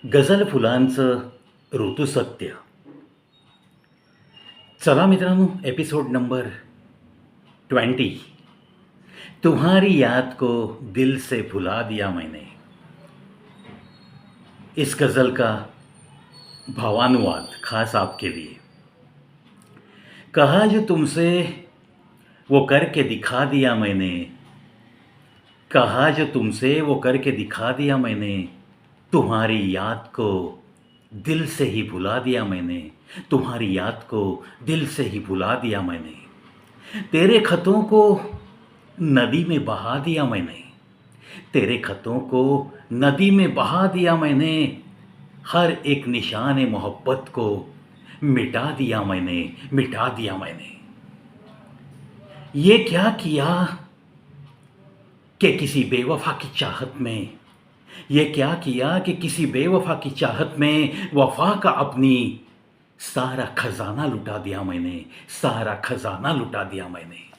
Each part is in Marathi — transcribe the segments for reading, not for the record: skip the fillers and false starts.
गझल फुलांचं ऋतुसत्य. चला मित्रांनो, एपिसोड नंबर 20. तुम्हारी याद को दिल से भुला दिया मैंने. इस गज़ल का भावानुवाद खास आपके लिए. कहा जो तुमसे वो करके दिखा दिया मैंने. कहा जो तुमसे वो करके दिखा दिया मैंने. तुम्हारी याद को दिल से ही भुला दिया मैंने. तुम्हारी याद को दिल से ही भुला दिया मैंने. तेरे खतों को नदी में बहा दिया मैंने. तेरे खतों को नदी में बहा दिया मैंने. हर एक निशान मोहब्बत को मिटा दिया मैंने, मिटा दिया मैंने. ये क्या किया कि किसी बेवफा की चाहत में. ये क्या किया कि किसी बेवफा की चाहत में वफा का अपनी सारा खजाना लुटा दिया मैंने. सारा खजाना लुटा दिया मैंने.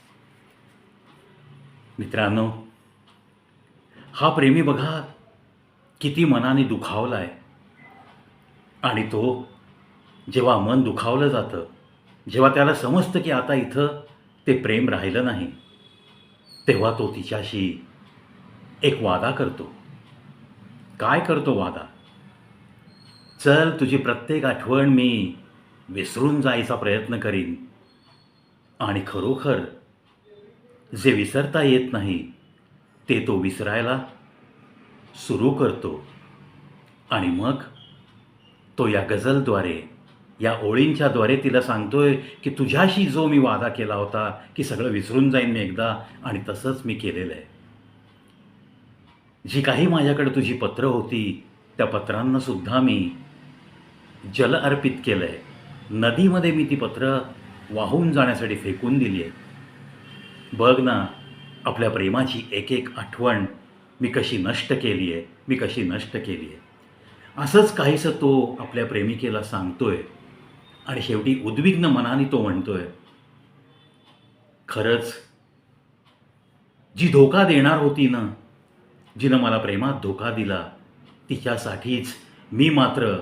मित्रांनो, हा प्रेमी बघा किती मनाने दुखावलाय. आणि तो जेव्हा मन दुखावलं जातं, जेव्हा त्याला समजतं की आता इथं ते प्रेम राहिलं नाही, तेव्हा तो तिच्याशी एक वादा करतो. काय करतो वादा? चल, तुझी प्रत्येक आठवण मी विसरून जायचा प्रयत्न करीन. आणि खरोखर जे विसरता येत नाही ते तो विसरायला सुरू करतो. आणि मग तो या गझलद्वारे, या ओळींच्याद्वारे तिला सांगतोय की तुझ्याशी जो मी वादा केला होता की सगळं विसरून जाईन मी एकदा, आणि तसंच मी केलेलं आहे. जी काही माझ्याकडे तुझी पत्रं होती, त्या पत्रांनासुद्धा मी जल अर्पित केलं आहे. नदीमध्ये मी ती पत्रं वाहून जाण्यासाठी फेकून दिली आहे. बघ ना, आपल्या प्रेमाची एक एक आठवण मी कशी नष्ट केली आहे, मी कशी नष्ट केली आहे. असंच काहीसं तो आपल्या प्रेमिकेला सांगतोय. आणि शेवटी उद्विग्न मनाने तो म्हणतोय, खरंच जी धोका देणार होती ना, जिनं मला प्रेमात धोका दिला, तिच्यासाठीच मी मात्र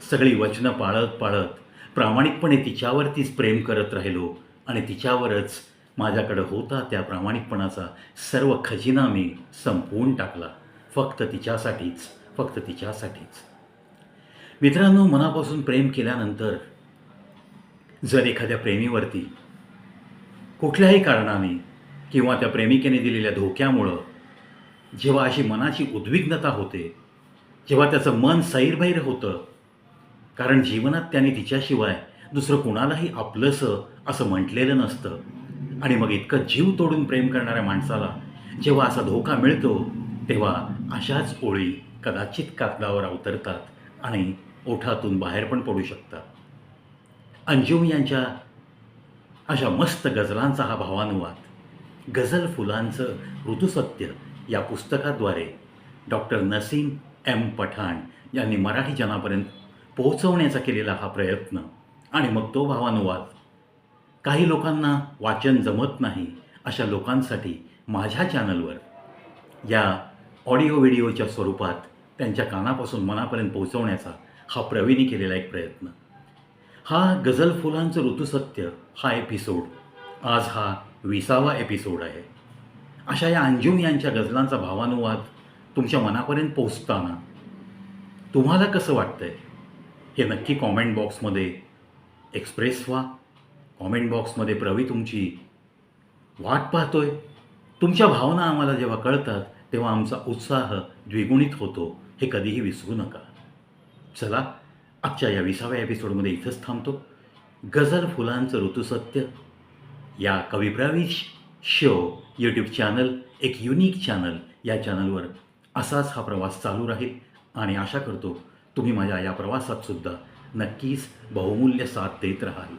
सगळी वचनं पाळत पाळत प्रामाणिकपणे तिच्यावरतीच प्रेम करत राहिलो. आणि तिच्यावरच माझ्याकडं होता त्या प्रामाणिकपणाचा सर्व खजिना मी संपवून टाकला. फक्त तिच्यासाठीच, फक्त तिच्यासाठीच. मित्रांनो, मनापासून प्रेम केल्यानंतर जर एखाद्या प्रेमीवरती कुठल्याही कारणाने किंवा त्या प्रेमिकेने दिलेल्या धोक्यामुळं जेव्हा अशी मनाची उद्विग्नता होते, जेव्हा त्याचं मन सैरभैर होतं, कारण जीवनात त्याने तिच्याशिवाय दुसरं कुणालाही आपलंसं असं म्हटलेलं नसतं, आणि मग इतकं जीव तोडून प्रेम करणाऱ्या माणसाला जेव्हा असा धोका मिळतो, तेव्हा अशाच ओळी कदाचित कागदावर अवतरतात आणि ओठातून बाहेर पण पडू शकतात. अंजुम यांच्या अशा मस्त गझलांचा हा भावानुवाद गझल फुलांचं ऋतुसत्य या पुस्तकाद्वारे डॉक्टर नसीम एम पठाण यांनी मराठी जनापर्यंत पोहोचवण्याचा केलेला हा प्रयत्न. आणि मग तो भावानुवाद काही लोकांना वाचन जमत नाही अशा लोकांसाठी माझ्या चॅनलवर या ऑडिओ व्हिडिओच्या स्वरूपात त्यांच्या कानापासून मनापर्यंत पोहोचवण्याचा हा प्रवीणी केलेला एक प्रयत्न. हा गझल फुलांचं ऋतुसत्य हा एपिसोड आज हा 20वा एपिसोड आहे. अशा या अंजुम यांच्या गझलांचा भावानुवाद तुमच्या मनापर्यंत पोहोचताना तुम्हाला कसं वाटतंय हे नक्की कॉमेंट बॉक्समध्ये एक्सप्रेस व्हा. कॉमेंट बॉक्समध्ये प्रवी तुमची वाट पाहतोय. तुमच्या भावना आम्हाला जेव्हा कळतात तेव्हा आमचा उत्साह द्विगुणित होतो, हे कधीही विसरू नका. चला, आजच्या या 20व्या एपिसोडमध्ये इथंच थांबतो. गझल फुलांचं ऋतुसत्य या कविप्रवीश शो यूट्यूब चॅनल, एक युनिक चॅनल, या चॅनलवर असाच हा प्रवास चालू राहील. आणि आशा करतो तुम्ही माझ्या या प्रवासातसुद्धा नक्कीच बहुमूल्य साथ देत राहाल.